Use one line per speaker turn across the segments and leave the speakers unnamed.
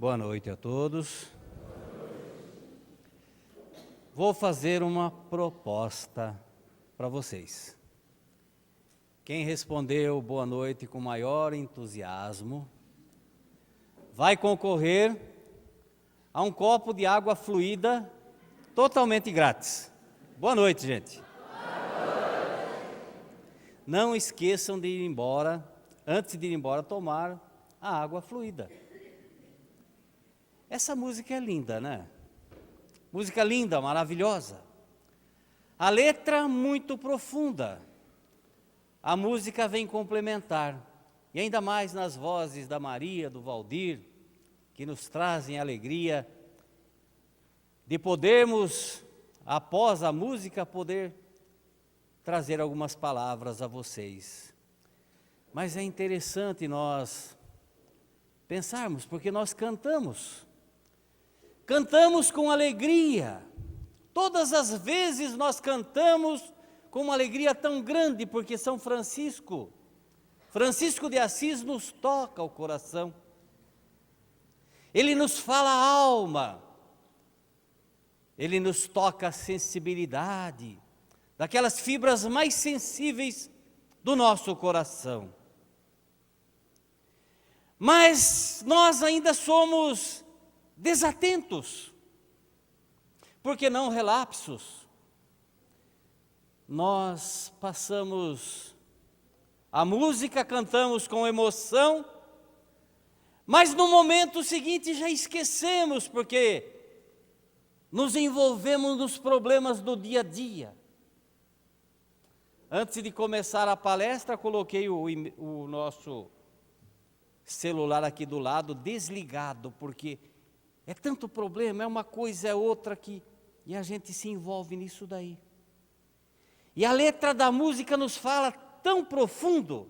Boa noite a todos. Vou fazer uma proposta para vocês. Quem respondeu boa noite com maior entusiasmo vai concorrer a um copo de água fluida totalmente grátis. Boa noite, gente. Não esqueçam de ir embora, antes de ir embora, tomar a água fluida. Essa música é linda, né? Música linda, maravilhosa. A letra muito profunda. A música vem complementar. E ainda mais nas vozes da Maria, do Valdir, que nos trazem alegria de podermos, após a música, poder trazer algumas palavras a vocês. Mas é interessante nós pensarmos, porque nós cantamos com alegria. Todas as vezes nós cantamos com uma alegria tão grande, porque São Francisco de Assis nos toca o coração. Ele nos fala a alma, ele nos toca a sensibilidade, daquelas fibras mais sensíveis do nosso coração. Mas nós ainda somos desatentos, porque não relapsos. Nós passamos a música, cantamos com emoção, mas no momento seguinte já esquecemos, porque nos envolvemos nos problemas do dia a dia. Antes de começar a palestra, coloquei o nosso celular aqui do lado desligado, porque é tanto problema, é uma coisa, é outra e a gente se envolve nisso daí. E a letra da música nos fala tão profundo: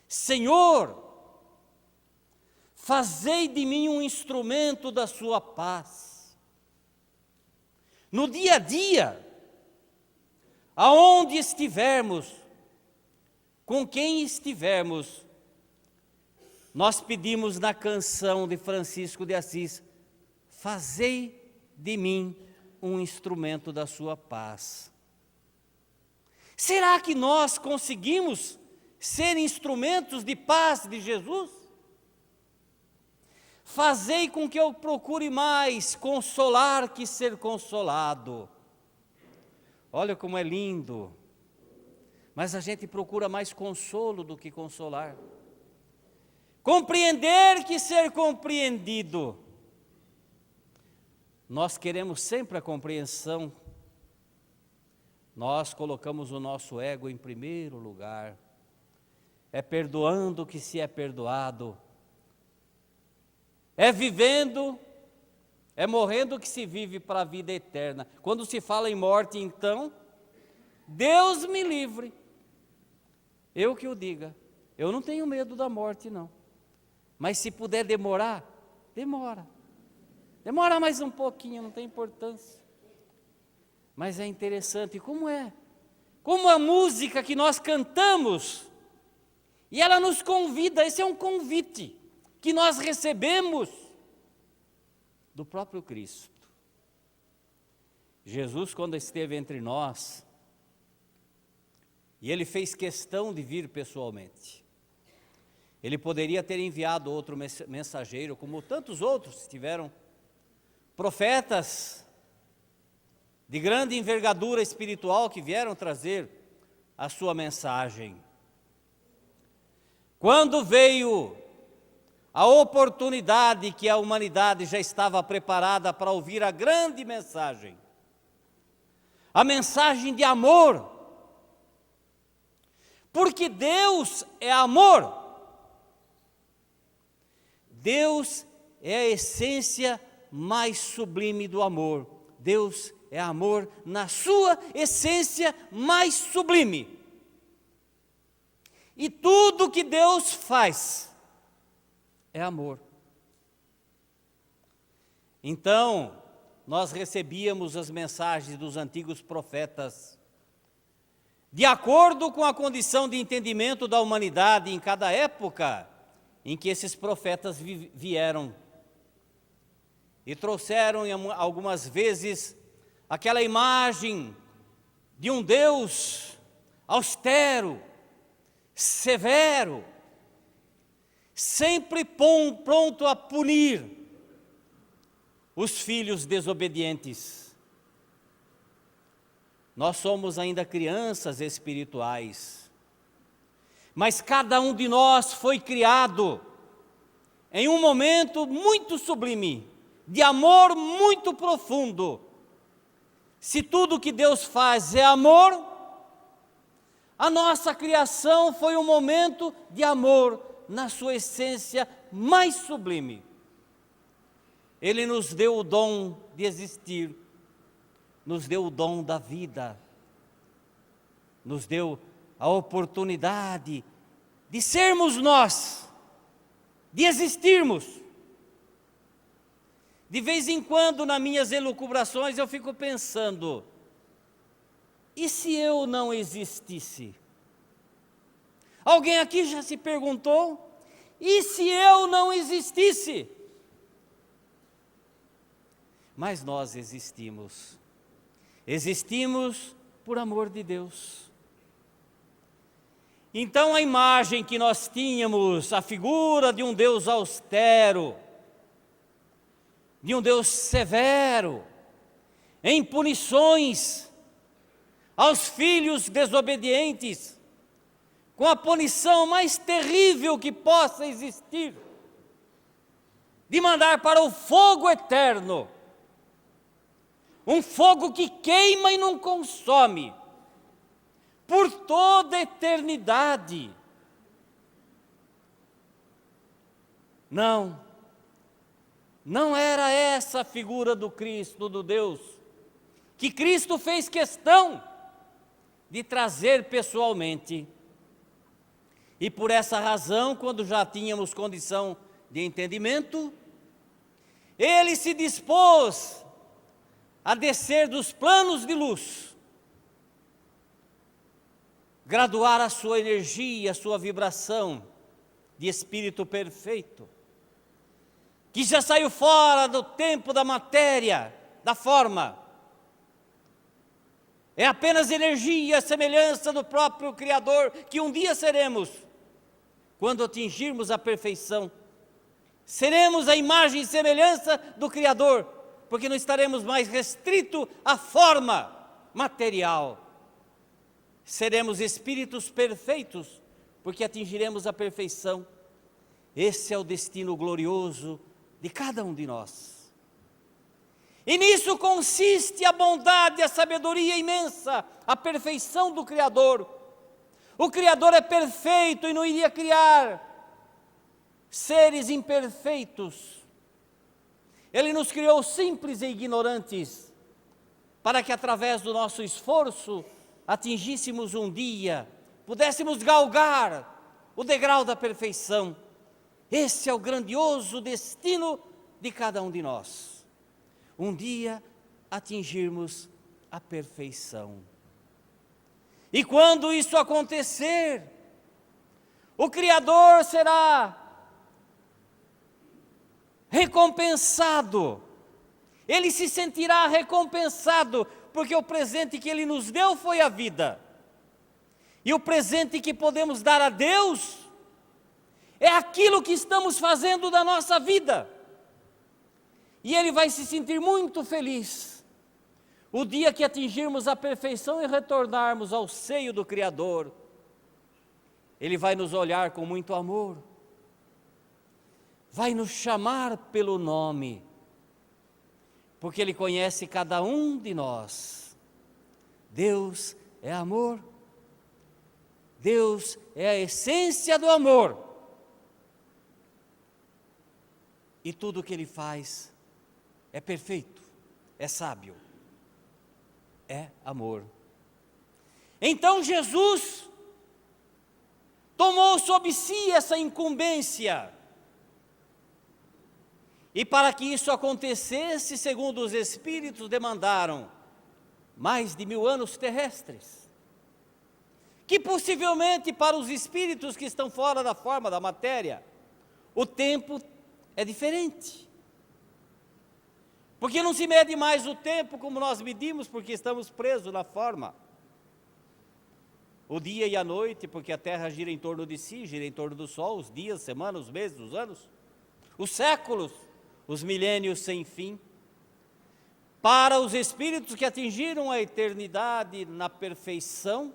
Senhor, fazei de mim um instrumento da sua paz. No dia a dia, aonde estivermos, com quem estivermos, nós pedimos na canção de Francisco de Assis: fazei de mim um instrumento da sua paz. Será que nós conseguimos ser instrumentos de paz de Jesus? Fazei com que eu procure mais consolar que ser consolado. Olha como é lindo. Mas a gente procura mais consolo do que consolar. Compreender que ser compreendido. Nós queremos sempre a compreensão. Nós colocamos o nosso ego em primeiro lugar. É perdoando que se é perdoado. É vivendo, é morrendo que se vive para a vida eterna. Quando se fala em morte, então, Deus me livre. Eu que o diga. Eu não tenho medo da morte, não. Mas se puder demorar, demora. Demora mais um pouquinho, não tem importância. Mas é interessante como a música que nós cantamos, e ela nos convida, esse é um convite que nós recebemos do próprio Cristo. Jesus, quando esteve entre nós, e ele fez questão de vir pessoalmente, ele poderia ter enviado outro mensageiro, como tantos outros tiveram, profetas de grande envergadura espiritual que vieram trazer a sua mensagem. Quando veio a oportunidade que a humanidade já estava preparada para ouvir a grande mensagem, a mensagem de amor, porque Deus é amor. Deus é a essência mais sublime do amor. Deus é amor na sua essência mais sublime. E tudo que Deus faz é amor. Então, nós recebíamos as mensagens dos antigos profetas, de acordo com a condição de entendimento da humanidade em cada época em que esses profetas vieram e trouxeram algumas vezes aquela imagem de um Deus austero, severo, sempre pronto a punir os filhos desobedientes. Nós somos ainda crianças espirituais, mas cada um de nós foi criado em um momento muito sublime, de amor muito profundo. Se tudo que Deus faz é amor, a nossa criação foi um momento de amor na sua essência mais sublime. Ele nos deu o dom de existir, nos deu o dom da vida, nos deu a oportunidade de sermos nós, de existirmos. De vez em quando, nas minhas elucubrações, eu fico pensando, e se eu não existisse? Alguém aqui já se perguntou, e se eu não existisse? Mas nós existimos. Existimos por amor de Deus. Então a imagem que nós tínhamos, a figura de um Deus austero, de um Deus severo, em punições aos filhos desobedientes, com a punição mais terrível que possa existir, de mandar para o fogo eterno, um fogo que queima e não consome, por toda a eternidade. Não era essa a figura do Cristo, do Deus, que Cristo fez questão de trazer pessoalmente. E por essa razão, quando já tínhamos condição de entendimento, Ele se dispôs a descer dos planos de luz, graduar a sua energia, a sua vibração de espírito perfeito, que já saiu fora do tempo da matéria, da forma. É apenas energia, semelhança do próprio Criador, que um dia seremos, quando atingirmos a perfeição. Seremos a imagem e semelhança do Criador, porque não estaremos mais restritos à forma material. Seremos espíritos perfeitos, porque atingiremos a perfeição. Esse é o destino glorioso de cada um de nós. E nisso consiste a bondade, a sabedoria imensa, a perfeição do Criador. O Criador é perfeito e não iria criar seres imperfeitos. Ele nos criou simples e ignorantes, para que através do nosso esforço atingíssemos um dia, pudéssemos galgar o degrau da perfeição. Esse é o grandioso destino de cada um de nós. Um dia atingirmos a perfeição. E quando isso acontecer, o Criador será recompensado. Ele se sentirá recompensado, porque o presente que Ele nos deu foi a vida. E o presente que podemos dar a Deus é aquilo que estamos fazendo da nossa vida. E Ele vai se sentir muito feliz o dia que atingirmos a perfeição e retornarmos ao seio do Criador. Ele vai nos olhar com muito amor, vai nos chamar pelo nome, porque Ele conhece cada um de nós. Deus é amor, Deus é a essência do amor, e tudo o que Ele faz é perfeito, é sábio, é amor. Então Jesus tomou sobre si essa incumbência, e para que isso acontecesse, segundo os Espíritos demandaram mais de 1000 anos terrestres, que possivelmente para os Espíritos que estão fora da forma da matéria, o tempo é diferente. Porque não se mede mais o tempo como nós medimos, porque estamos presos na forma. O dia e a noite, porque a terra gira em torno de si, gira em torno do sol, os dias, semanas, os meses, os anos, os séculos, os milênios sem fim. Para os espíritos que atingiram a eternidade na perfeição,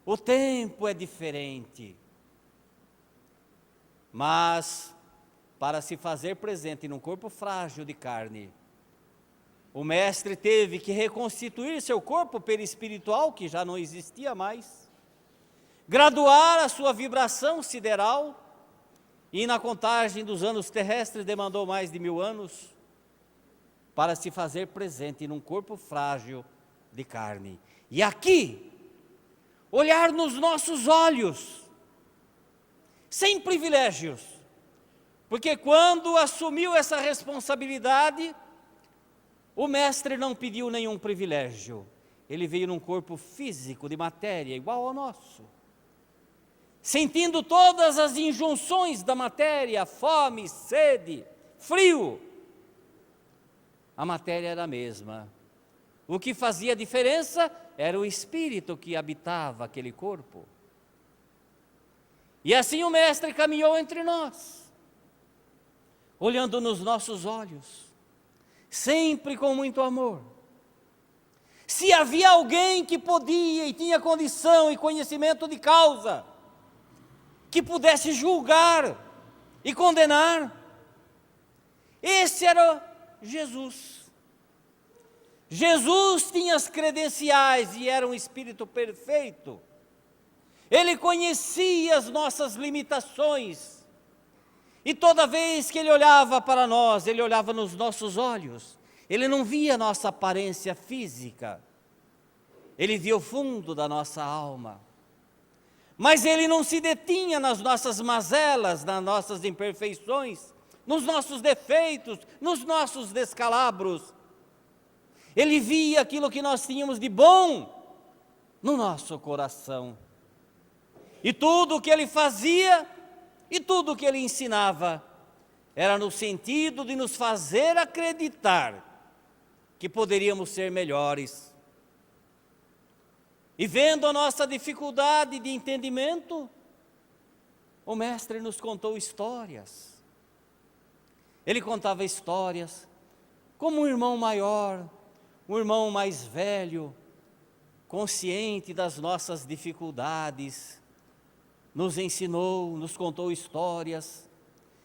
o tempo é diferente. Mas, para se fazer presente num corpo frágil de carne, o mestre teve que reconstituir seu corpo perispiritual, que já não existia mais, graduar a sua vibração sideral, e na contagem dos anos terrestres demandou mais de 1000 anos, para se fazer presente num corpo frágil de carne. E aqui, olhar nos nossos olhos, sem privilégios, porque quando assumiu essa responsabilidade, o mestre não pediu nenhum privilégio. Ele veio num corpo físico, de matéria, igual ao nosso, sentindo todas as injunções da matéria, fome, sede, frio. A matéria era a mesma. O que fazia diferença era o espírito que habitava aquele corpo. E assim o mestre caminhou entre nós, olhando nos nossos olhos, sempre com muito amor. Se havia alguém que podia e tinha condição e conhecimento de causa, que pudesse julgar e condenar, esse era Jesus. Jesus tinha as credenciais e era um espírito perfeito. Ele conhecia as nossas limitações. E toda vez que ele olhava para nós, ele olhava nos nossos olhos. Ele não via a nossa aparência física. Ele via o fundo da nossa alma. Mas ele não se detinha nas nossas mazelas, nas nossas imperfeições, nos nossos defeitos, nos nossos descalabros. Ele via aquilo que nós tínhamos de bom no nosso coração. E tudo o que ele fazia e tudo o que ele ensinava era no sentido de nos fazer acreditar que poderíamos ser melhores. E vendo a nossa dificuldade de entendimento, o mestre nos contou histórias. Ele contava histórias como um irmão maior, um irmão mais velho, consciente das nossas dificuldades, nos ensinou, nos contou histórias,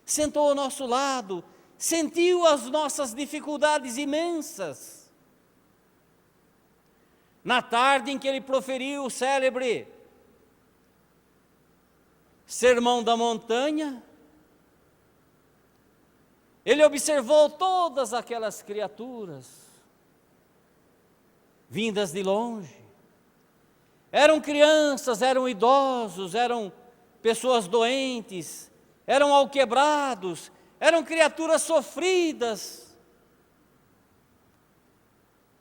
sentou ao nosso lado, sentiu as nossas dificuldades imensas. Na tarde em que ele proferiu o célebre Sermão da Montanha, ele observou todas aquelas criaturas vindas de longe. Eram crianças, eram idosos, eram pessoas doentes, eram alquebrados, eram criaturas sofridas.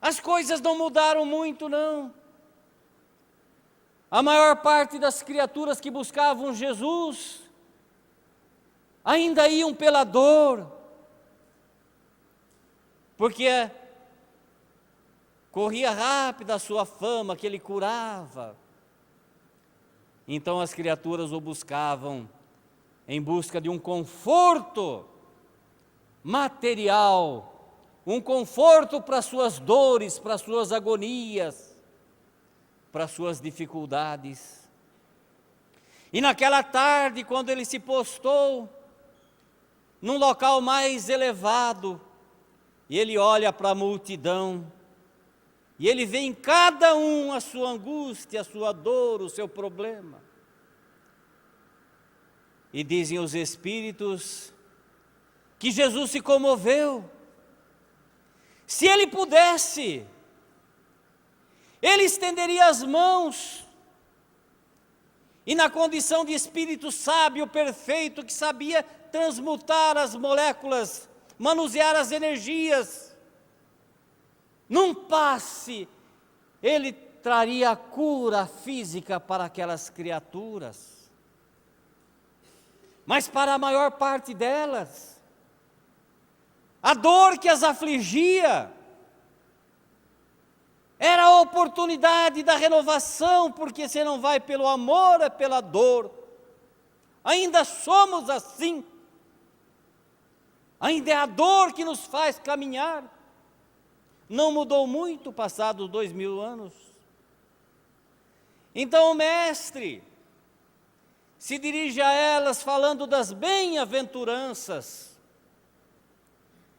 As coisas não mudaram muito, não. A maior parte das criaturas que buscavam Jesus ainda iam pela dor, porque corria rápida a sua fama, que ele curava. Então as criaturas o buscavam em busca de um conforto material, um conforto para suas dores, para suas agonias, para suas dificuldades. E naquela tarde, quando ele se postou num local mais elevado, e ele olha para a multidão, e ele vê em cada um a sua angústia, a sua dor, o seu problema. E dizem os espíritos que Jesus se comoveu. Se ele pudesse, ele estenderia as mãos, e na condição de espírito sábio, perfeito, que sabia transmutar as moléculas, manusear as energias, num passe, ele traria a cura física para aquelas criaturas. Mas para a maior parte delas, a dor que as afligia, era a oportunidade da renovação, porque você não vai pelo amor, é pela dor. Ainda somos assim. Ainda é a dor que nos faz caminhar. Não mudou muito passados 2000 anos. Então o mestre se dirige a elas falando das bem-aventuranças,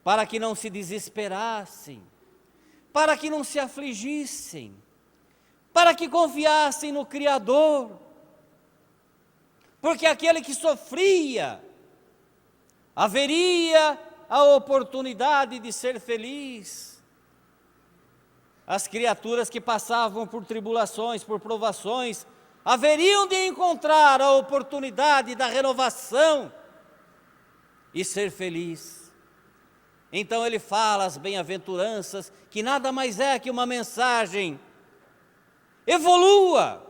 para que não se desesperassem, para que não se afligissem, para que confiassem no Criador, porque aquele que sofria, haveria a oportunidade de ser feliz. As criaturas que passavam por tribulações, por provações, haveriam de encontrar a oportunidade da renovação e ser feliz. Então ele fala as bem-aventuranças, que nada mais é que uma mensagem: evolua,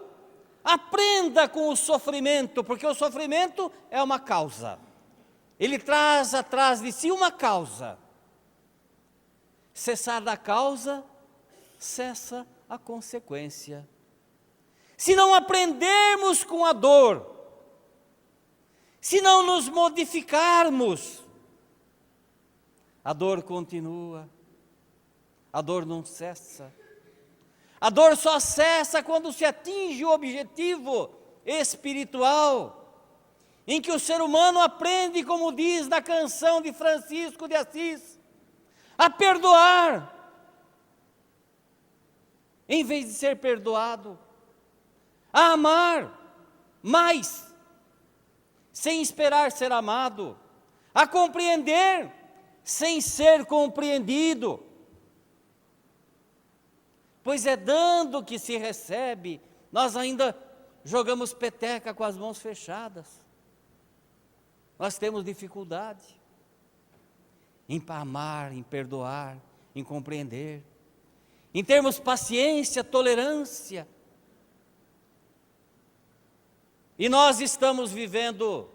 aprenda com o sofrimento, porque o sofrimento é uma causa. Ele traz atrás de si uma causa. Cessar da causa, cessa a consequência. Se não aprendermos com a dor, se não nos modificarmos, a dor continua, a dor não cessa. A dor só cessa quando se atinge o objetivo espiritual, em que o ser humano aprende, como diz na canção de Francisco de Assis, a perdoar, em vez de ser perdoado, a amar mais, sem esperar ser amado, a compreender, sem ser compreendido. Pois é dando que se recebe. Nós ainda jogamos peteca com as mãos fechadas. Nós temos dificuldade em amar, em perdoar, em compreender, em termos paciência, tolerância. E nós estamos vivendo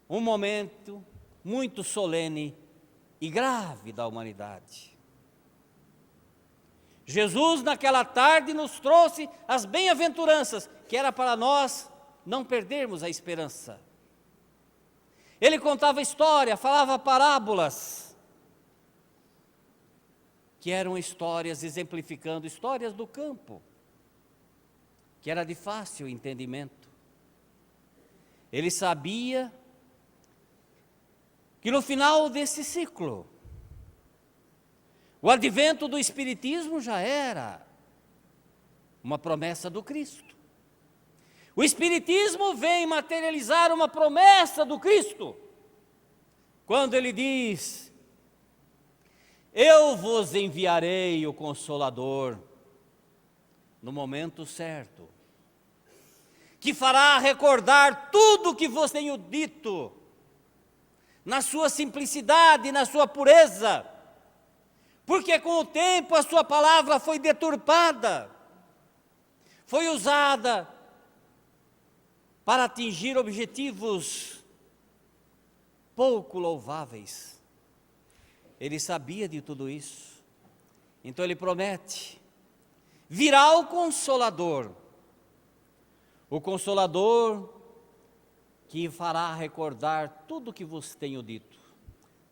um momento muito solene e grave da humanidade. Jesus naquela tarde nos trouxe as bem-aventuranças, que era para nós não perdermos a esperança. Ele contava história, falava parábolas, que eram histórias exemplificando histórias do campo, que era de fácil entendimento. Ele sabia que no final desse ciclo, o advento do Espiritismo já era uma promessa do Cristo. O Espiritismo vem materializar uma promessa do Cristo, quando ele diz: eu vos enviarei o Consolador no momento certo, que fará recordar tudo o que vos tenho dito, na sua simplicidade, na sua pureza, porque com o tempo a sua palavra foi deturpada, foi usada para atingir objetivos pouco louváveis. Ele sabia de tudo isso, então ele promete: virá o Consolador que fará recordar tudo o que vos tenho dito,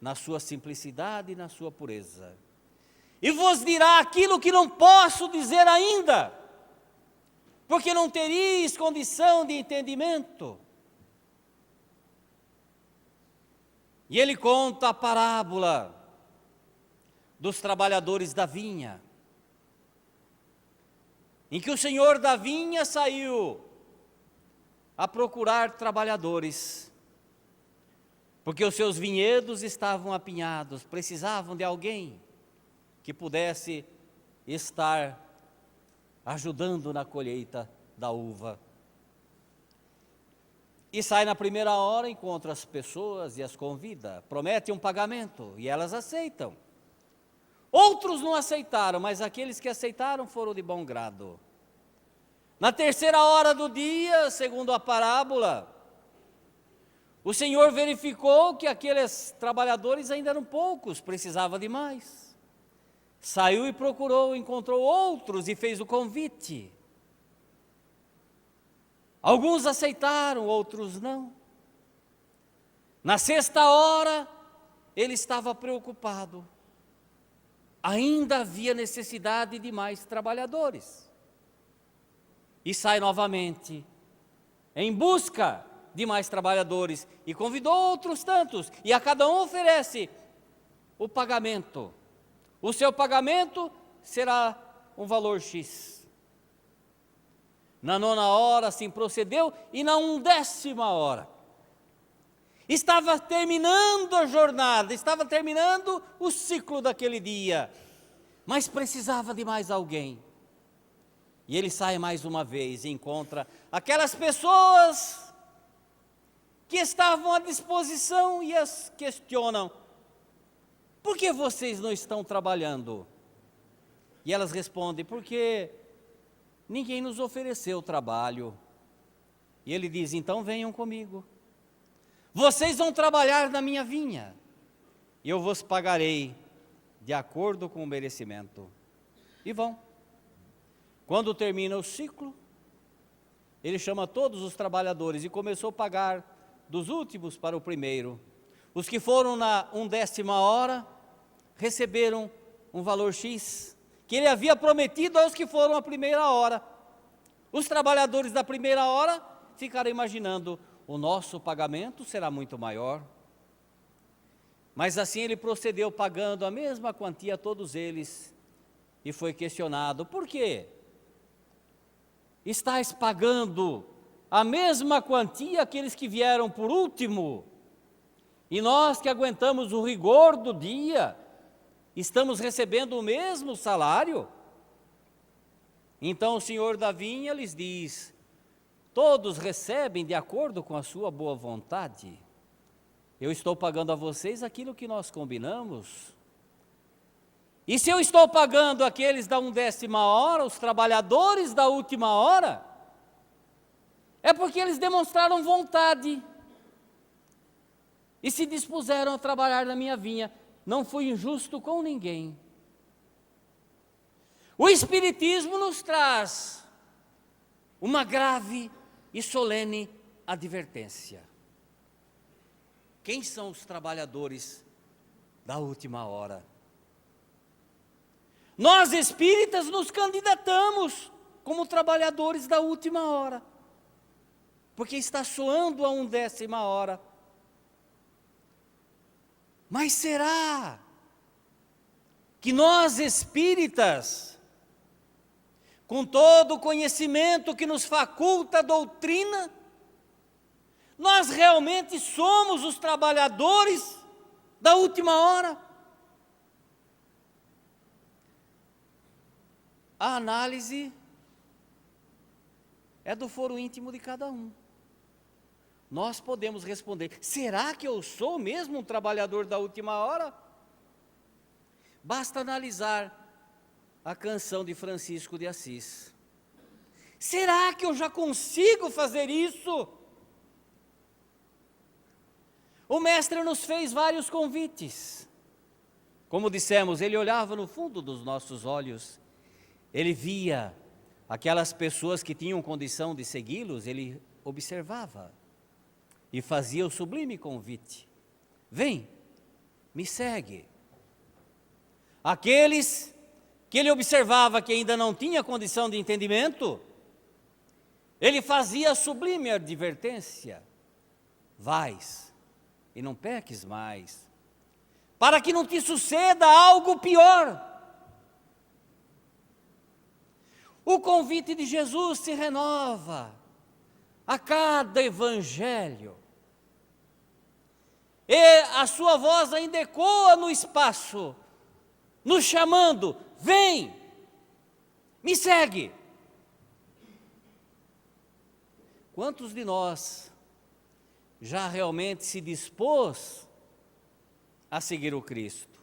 na sua simplicidade e na sua pureza, e vos dirá aquilo que não posso dizer ainda, porque não teríeis condição de entendimento. E ele conta a parábola dos trabalhadores da vinha, em que o senhor da vinha saiu a procurar trabalhadores, porque os seus vinhedos estavam apinhados, precisavam de alguém que pudesse estar ajudando na colheita da uva. E sai na primeira hora, encontra as pessoas e as convida, promete um pagamento e elas aceitam. Outros não aceitaram, mas aqueles que aceitaram foram de bom grado. Na terceira hora do dia, segundo a parábola, O Senhor verificou que aqueles trabalhadores ainda eram poucos, precisava de mais. Saiu e procurou, encontrou outros e fez o convite. Alguns aceitaram, outros não. Na sexta hora, ele estava preocupado. Ainda havia necessidade de mais trabalhadores. E sai novamente em busca de mais trabalhadores e convidou outros tantos, e a cada um oferece o pagamento. O seu pagamento será um valor X. Na nona hora assim procedeu, e na 1ª hora estava terminando a jornada, estava terminando o ciclo daquele dia, mas precisava de mais alguém. E ele sai mais uma vez e encontra aquelas pessoas que estavam à disposição e as questionam: por que vocês não estão trabalhando? E elas respondem: porque ninguém nos ofereceu trabalho. E ele diz: então venham comigo. Vocês vão trabalhar na minha vinha, e eu vos pagarei de acordo com o merecimento. E vão. Quando termina o ciclo, ele chama todos os trabalhadores e começou a pagar dos últimos para o primeiro. Os que foram na 1ª hora receberam um valor X, que ele havia prometido aos que foram à primeira hora. Os trabalhadores da primeira hora ficaram imaginando: o nosso pagamento será muito maior. Mas assim ele procedeu pagando a mesma quantia a todos eles, e foi questionado: por quê? Estais pagando a mesma quantia àqueles que vieram por último, e nós que aguentamos o rigor do dia, estamos recebendo o mesmo salário? Então o senhor da vinha lhes diz: todos recebem de acordo com a sua boa vontade. Eu estou pagando a vocês aquilo que nós combinamos. E se eu estou pagando aqueles da 1ª hora, os trabalhadores da última hora, é porque eles demonstraram vontade e se dispuseram a trabalhar na minha vinha. Não fui injusto com ninguém. O Espiritismo nos traz uma grave e solene advertência. Quem são os trabalhadores da última hora? Nós espíritas nos candidatamos como trabalhadores da última hora, porque está soando a 1ª hora. Mas será que nós espíritas, com todo o conhecimento que nos faculta a doutrina, nós realmente somos os trabalhadores da última hora? A análise é do foro íntimo de cada um. Nós podemos responder: será que eu sou mesmo um trabalhador da última hora? Basta analisar a canção de Francisco de Assis. Será que eu já consigo fazer isso? O mestre nos fez vários convites. Como dissemos, ele olhava no fundo dos nossos olhos, ele via aquelas pessoas que tinham condição de segui-los, ele observava e fazia o sublime convite: vem, me segue. Aqueles que ele observava que ainda não tinha condição de entendimento, ele fazia a sublime advertência: vais e não peques mais, para que não te suceda algo pior. O convite de Jesus se renova a cada evangelho, e a sua voz ainda ecoa no espaço, nos chamando: vem, me segue. Quantos de nós já realmente se dispôs a seguir o Cristo?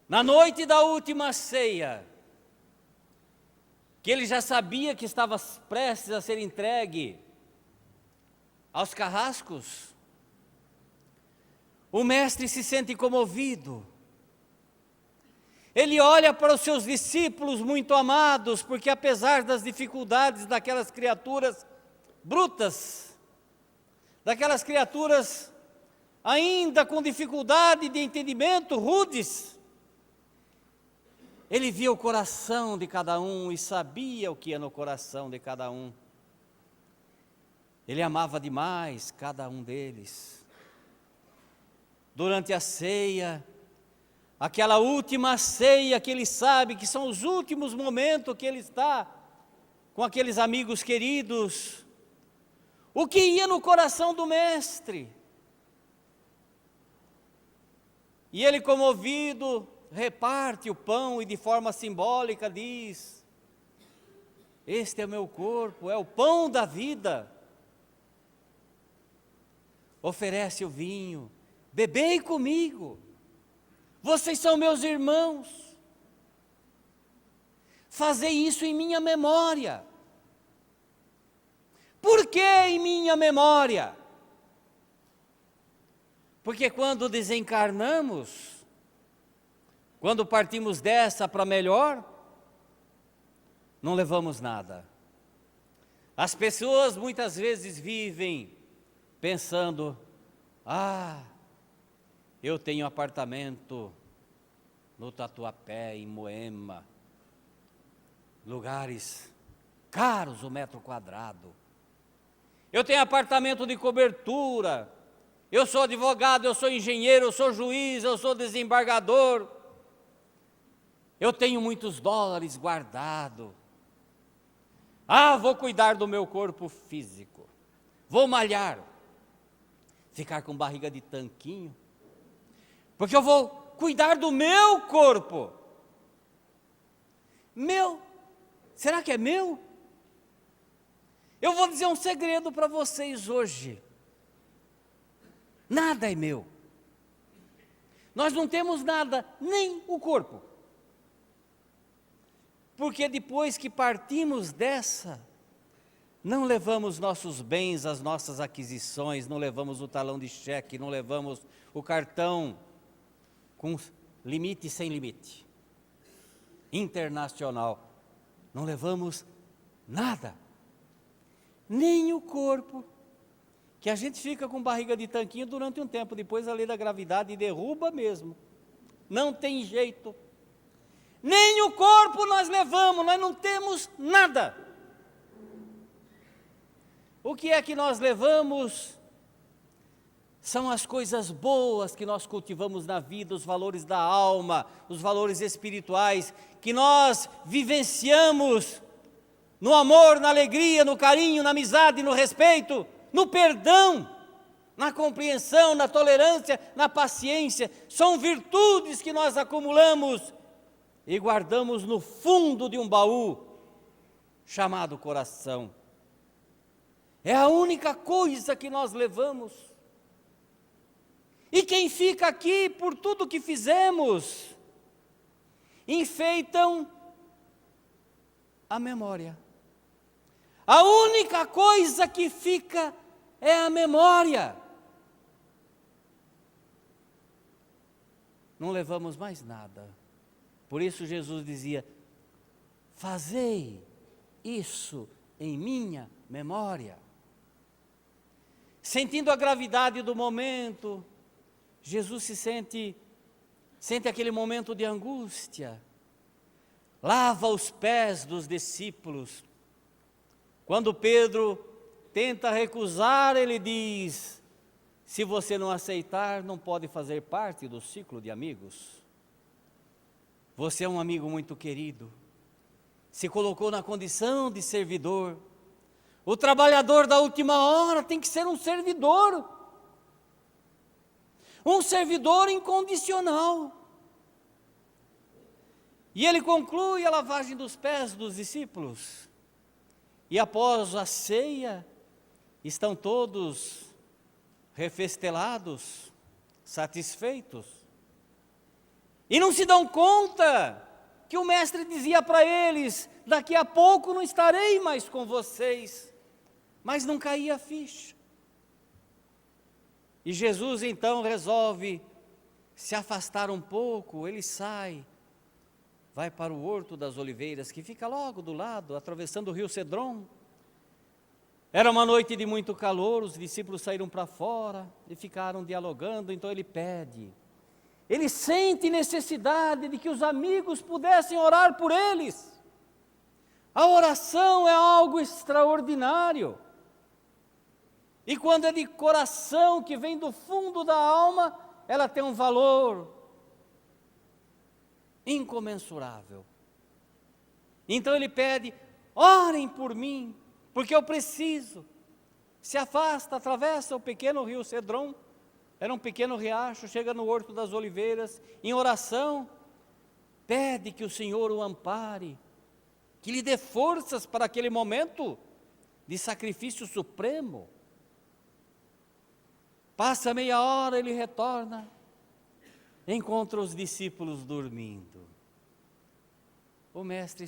Na noite da última ceia, que ele já sabia que estava prestes a ser entregue, aos carrascos. O mestre se sente comovido. Ele olha para os seus discípulos muito amados, porque apesar das dificuldades daquelas criaturas brutas, daquelas criaturas ainda com dificuldade de entendimento, rudes, ele via o coração de cada um e sabia o que ia no coração de cada um. Ele amava demais cada um deles. Durante a ceia, aquela última ceia que ele sabe que são os últimos momentos que ele está com aqueles amigos queridos, o que ia no coração do mestre? E ele, comovido, reparte o pão e de forma simbólica diz: este é o meu corpo, é o pão da vida. Oferece o vinho, bebei comigo, vocês são meus irmãos, fazei isso em minha memória. Por que em minha memória? Porque quando desencarnamos, quando partimos dessa para melhor, não levamos nada. As pessoas muitas vezes vivem pensando: eu tenho apartamento no Tatuapé, em Moema, lugares caros o metro quadrado. Eu tenho apartamento de cobertura, eu sou advogado, eu sou engenheiro, eu sou juiz, eu sou desembargador. Eu tenho muitos dólares guardados. Vou cuidar do meu corpo físico. Vou malhar. Ficar com barriga de tanquinho. Porque eu vou cuidar do meu corpo. Meu? Será que é meu? Eu vou dizer um segredo para vocês hoje. Nada é meu. Nós não temos nada, nem o corpo. Porque depois que partimos dessa, não levamos nossos bens, as nossas aquisições, não levamos o talão de cheque, não levamos o cartão com limite e sem limite, internacional. Não levamos nada, nem o corpo, que a gente fica com barriga de tanquinho durante um tempo, depois a lei da gravidade derruba mesmo, não tem jeito. Nem o corpo nós levamos, nós não temos nada. O que é que nós levamos? São as coisas boas que nós cultivamos na vida, os valores da alma, os valores espirituais, que nós vivenciamos no amor, na alegria, no carinho, na amizade, no respeito, no perdão, na compreensão, na tolerância, na paciência. São virtudes que nós acumulamos e guardamos no fundo de um baú chamado coração. É a única coisa que nós levamos. E quem fica aqui por tudo que fizemos, enfeitam a memória. A única coisa que fica é a memória. Não levamos mais nada. Por isso Jesus dizia: fazei isso em minha memória. Sentindo a gravidade do momento, Jesus sente aquele momento de angústia. Lava os pés dos discípulos. Quando Pedro tenta recusar, ele diz: se você não aceitar, não pode fazer parte do ciclo de amigos. Você é um amigo muito querido, se colocou na condição de servidor. O trabalhador da última hora tem que ser um servidor incondicional. E ele conclui a lavagem dos pés dos discípulos. E após a ceia, estão todos refestelados, satisfeitos. E não se dão conta que o mestre dizia para eles: daqui a pouco não estarei mais com vocês. Mas não caía a ficha. E Jesus então resolve se afastar um pouco, ele sai, vai para o Horto das Oliveiras, que fica logo do lado, atravessando o rio Cedron. Era uma noite de muito calor, os discípulos saíram para fora e ficaram dialogando, então ele pede. Ele sente necessidade de que os amigos pudessem orar por eles. A oração é algo extraordinário. E quando é de coração, que vem do fundo da alma, ela tem um valor incomensurável. Então ele pede, orem por mim, porque eu preciso. Se afasta, atravessa o pequeno rio Cedron, era um pequeno riacho, chega no Horto das Oliveiras, em oração, pede que o Senhor o ampare, que lhe dê forças para aquele momento de sacrifício supremo. Passa meia hora, ele retorna, encontra os discípulos dormindo. O mestre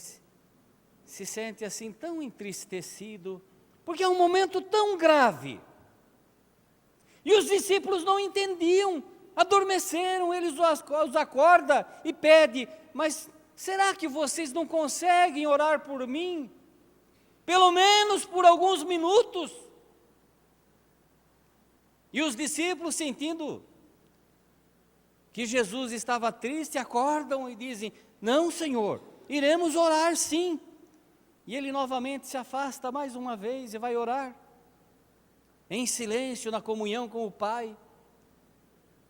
se sente assim tão entristecido, porque é um momento tão grave. E os discípulos não entendiam, adormeceram, ele os acorda e pede, mas será que vocês não conseguem orar por mim? Pelo menos por alguns minutos? E os discípulos, sentindo que Jesus estava triste, acordam e dizem, não, Senhor, iremos orar sim. E ele novamente se afasta mais uma vez e vai orar, em silêncio, na comunhão com o Pai.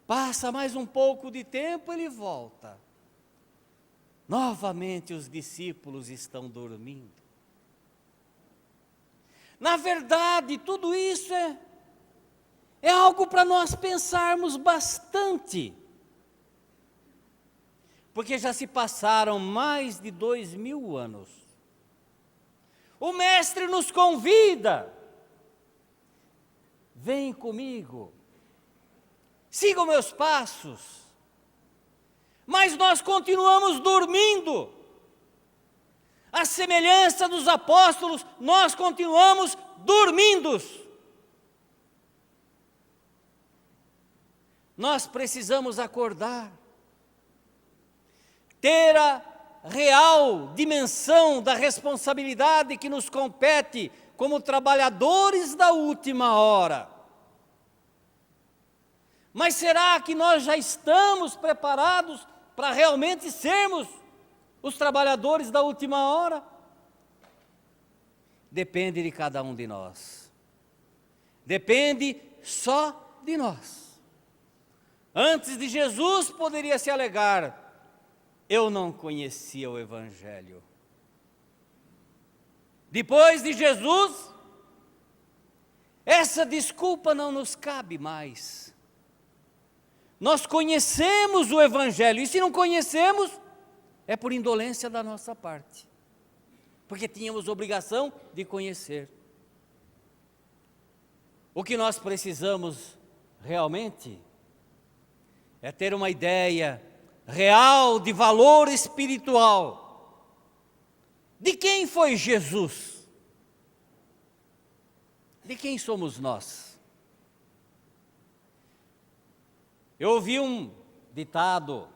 Passa mais um pouco de tempo, ele volta. Novamente os discípulos estão dormindo. Na verdade, tudo isso é algo para nós pensarmos bastante. Porque já se passaram mais de 2000 anos. O Mestre nos convida. Vem comigo. Sigam meus passos. Mas nós continuamos dormindo. À semelhança dos apóstolos, nós continuamos dormindo. Nós precisamos acordar, ter a real dimensão da responsabilidade que nos compete como trabalhadores da última hora. Mas será que nós já estamos preparados para realmente sermos os trabalhadores da última hora? Depende de cada um de nós. Depende só de nós. Antes de Jesus poderia se alegar, eu não conhecia o Evangelho. Depois de Jesus, essa desculpa não nos cabe mais. Nós conhecemos o Evangelho, e se não conhecemos, é por indolência da nossa parte, porque tínhamos obrigação de conhecer. O que nós precisamos realmente é ter uma ideia real de valor espiritual. De quem foi Jesus? De quem somos nós? Eu ouvi um ditado,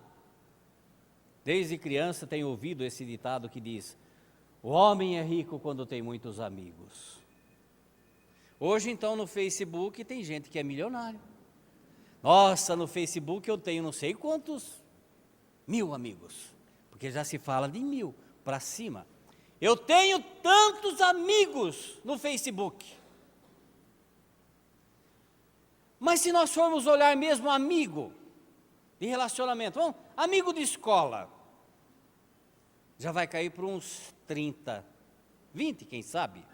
desde criança tenho ouvido esse ditado que diz, o homem é rico quando tem muitos amigos. Hoje então no Facebook tem gente que é milionário. Nossa, no Facebook eu tenho não sei quantos 1000 amigos, porque já se fala de 1000 para cima. Eu tenho tantos amigos no Facebook. Mas se nós formos olhar mesmo amigo de relacionamento, amigo de escola, já vai cair para uns 30, 20, quem sabe.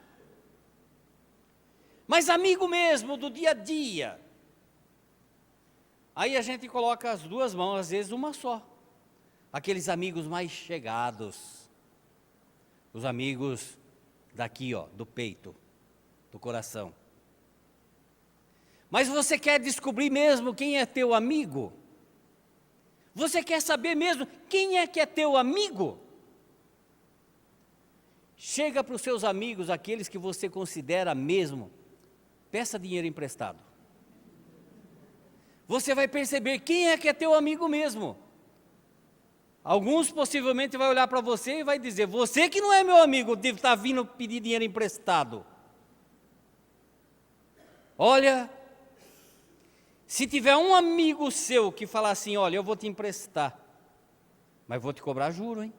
Mas amigo mesmo do dia a dia, aí a gente coloca as duas mãos, às vezes uma só. Aqueles amigos mais chegados, os amigos daqui, do peito, do coração. Mas você quer descobrir mesmo quem é teu amigo? Você quer saber mesmo quem é que é teu amigo? Chega para os seus amigos, aqueles que você considera mesmo, peça dinheiro emprestado. você vai perceber quem é que é teu amigo mesmo. Alguns possivelmente vai olhar para você e vai dizer, você que não é meu amigo, deve estar vindo pedir dinheiro emprestado. Olha, se tiver um amigo seu que falar assim, olha, eu vou te emprestar, mas vou te cobrar juro, hein?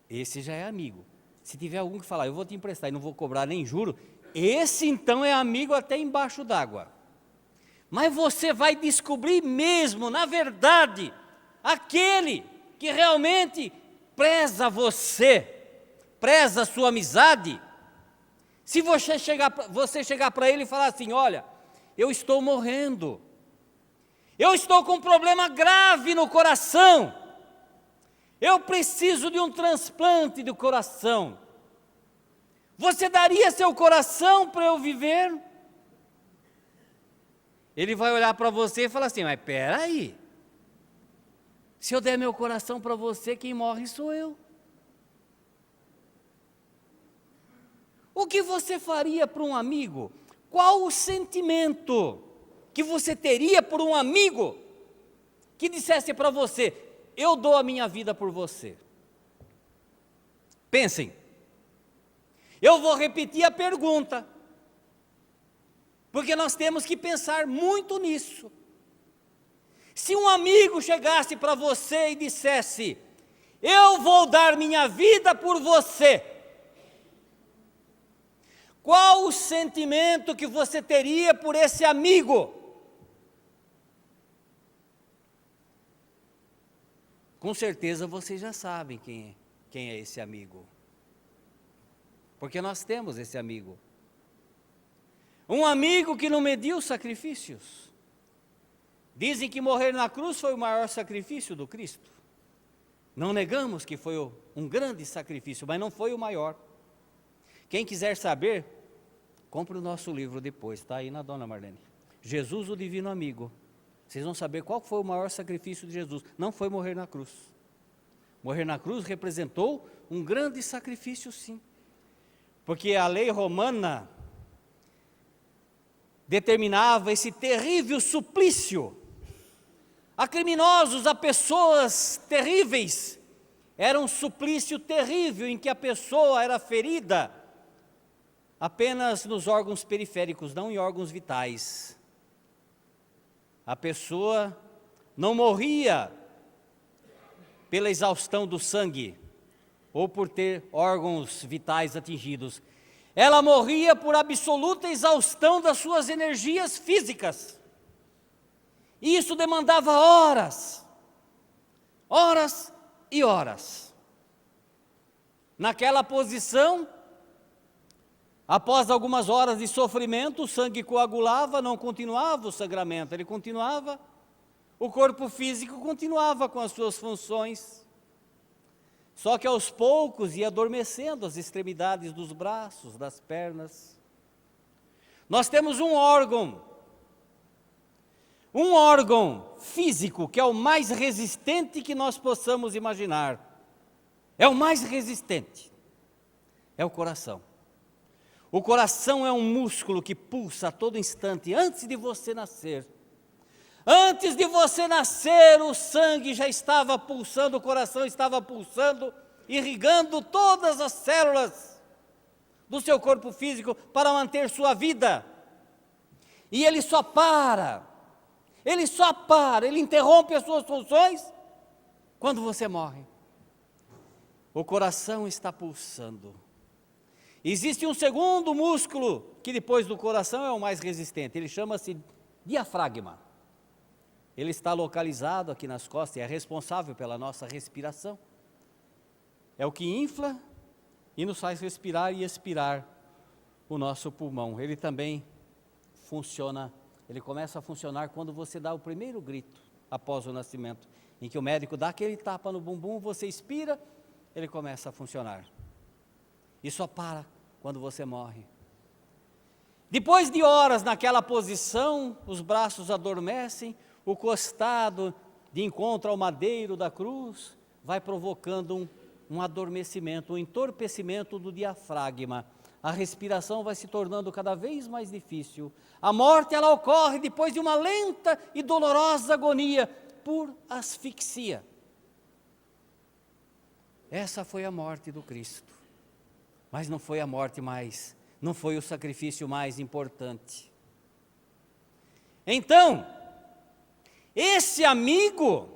Esse já é amigo. Se tiver algum que falar, eu vou te emprestar e não vou cobrar nem juro, esse então é amigo até embaixo d'água. Mas você vai descobrir mesmo, na verdade, aquele que realmente preza você, preza a sua amizade. Se você chegar para ele e falar assim, olha, eu estou morrendo, eu estou com um problema grave no coração, eu preciso de um transplante do coração, você daria seu coração para eu viver? Ele vai olhar para você e falar assim, mas espera aí, se eu der meu coração para você, quem morre sou eu. O que você faria para um amigo? Qual o sentimento que você teria por um amigo que dissesse para você, eu dou a minha vida por você? Pensem, eu vou repetir a pergunta, porque nós temos que pensar muito nisso. Se um amigo chegasse para você e dissesse, eu vou dar minha vida por você, qual o sentimento que você teria por esse amigo? Com certeza vocês já sabem quem é esse amigo. Porque nós temos esse amigo. Um amigo que não mediu sacrifícios. Dizem que morrer na cruz foi o maior sacrifício do Cristo. Não negamos que foi um grande sacrifício, mas não foi o maior. Quem quiser saber, compre o nosso livro depois, está aí na Dona Marlene. Jesus, o Divino Amigo. Vocês vão saber qual foi o maior sacrifício de Jesus. Não foi morrer na cruz. Morrer na cruz representou um grande sacrifício, sim. Porque a lei romana determinava esse terrível suplício. A criminosos, a pessoas terríveis. Era um suplício terrível em que a pessoa era ferida apenas nos órgãos periféricos, não em órgãos vitais. A pessoa não morria pela exaustão do sangue ou por ter órgãos vitais atingidos. Ela morria por absoluta exaustão das suas energias físicas. E isso demandava horas, horas e horas. Naquela posição, após algumas horas de sofrimento, o sangue coagulava, não continuava o sangramento, ele continuava, o corpo físico continuava com as suas funções. Só que aos poucos ia adormecendo as extremidades dos braços, das pernas. Nós temos um órgão físico que é o mais resistente que nós possamos imaginar. É o mais resistente, é o coração. O coração é um músculo que pulsa a todo instante, antes de você nascer. Antes de você nascer, o sangue já estava pulsando, o coração estava pulsando, irrigando todas as células do seu corpo físico para manter sua vida. E ele só para, ele interrompe as suas funções quando você morre. O coração está pulsando. Existe um segundo músculo, que depois do coração é o mais resistente, ele chama-se diafragma. Ele está localizado aqui nas costas e é responsável pela nossa respiração. É o que infla e nos faz respirar e expirar o nosso pulmão. Ele também funciona, ele começa a funcionar quando você dá o primeiro grito após o nascimento, em que o médico dá aquele tapa no bumbum, você expira, ele começa a funcionar. E só para quando você morre. Depois de horas naquela posição, os braços adormecem, o costado de encontro ao madeiro da cruz vai provocando um adormecimento, um entorpecimento do diafragma. a respiração vai se tornando cada vez mais difícil. A morte, ela ocorre depois de uma lenta e dolorosa agonia por asfixia. Essa foi a morte do Cristo. Mas não foi a morte mais, não foi o sacrifício mais importante. Então, esse amigo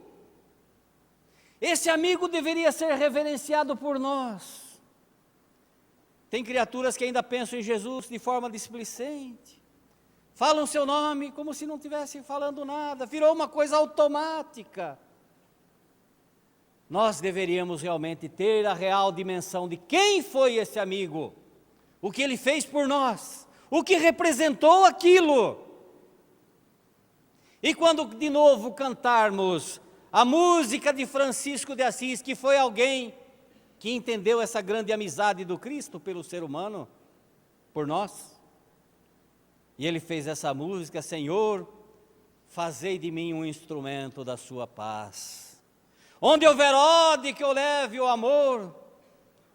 deveria ser reverenciado por nós. Tem criaturas que ainda pensam em Jesus de forma displicente, falam seu nome como se não estivessem falando nada, virou uma coisa automática. Nós deveríamos realmente ter a real dimensão de quem foi esse amigo, o que ele fez por nós, o que representou aquilo. E quando de novo cantarmos a música de Francisco de Assis, que foi alguém que entendeu essa grande amizade do Cristo pelo ser humano, por nós, e ele fez essa música: Senhor, fazei de mim um instrumento da sua paz. Onde houver ódio, que eu leve o amor.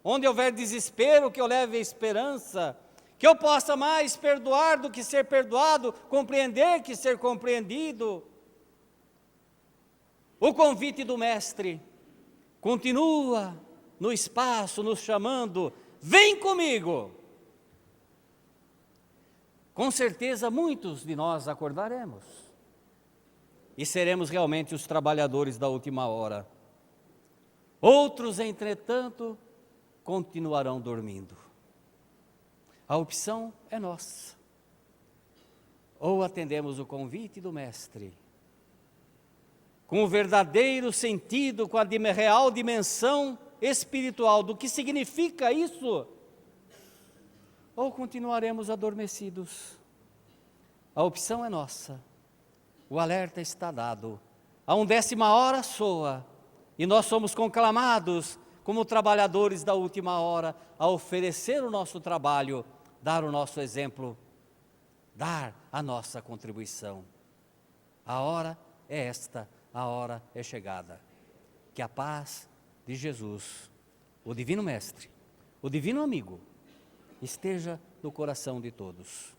Onde houver desespero, que eu leve a esperança. Que eu possa mais perdoar do que ser perdoado, compreender que ser compreendido. O convite do Mestre continua no espaço, nos chamando: vem comigo. Com certeza muitos de nós acordaremos e seremos realmente os trabalhadores da última hora. Outros, entretanto, continuarão dormindo. A opção é nossa. Ou atendemos o convite do Mestre, com o verdadeiro sentido, com a real dimensão espiritual do que significa isso, ou continuaremos adormecidos. A opção é nossa. O alerta está dado. A 10ª hora soa, e nós somos conclamados como trabalhadores da última hora a oferecer o nosso trabalho, dar o nosso exemplo, dar a nossa contribuição. A hora é esta, a hora é chegada. Que a paz de Jesus, o Divino Mestre, o Divino Amigo, esteja no coração de todos.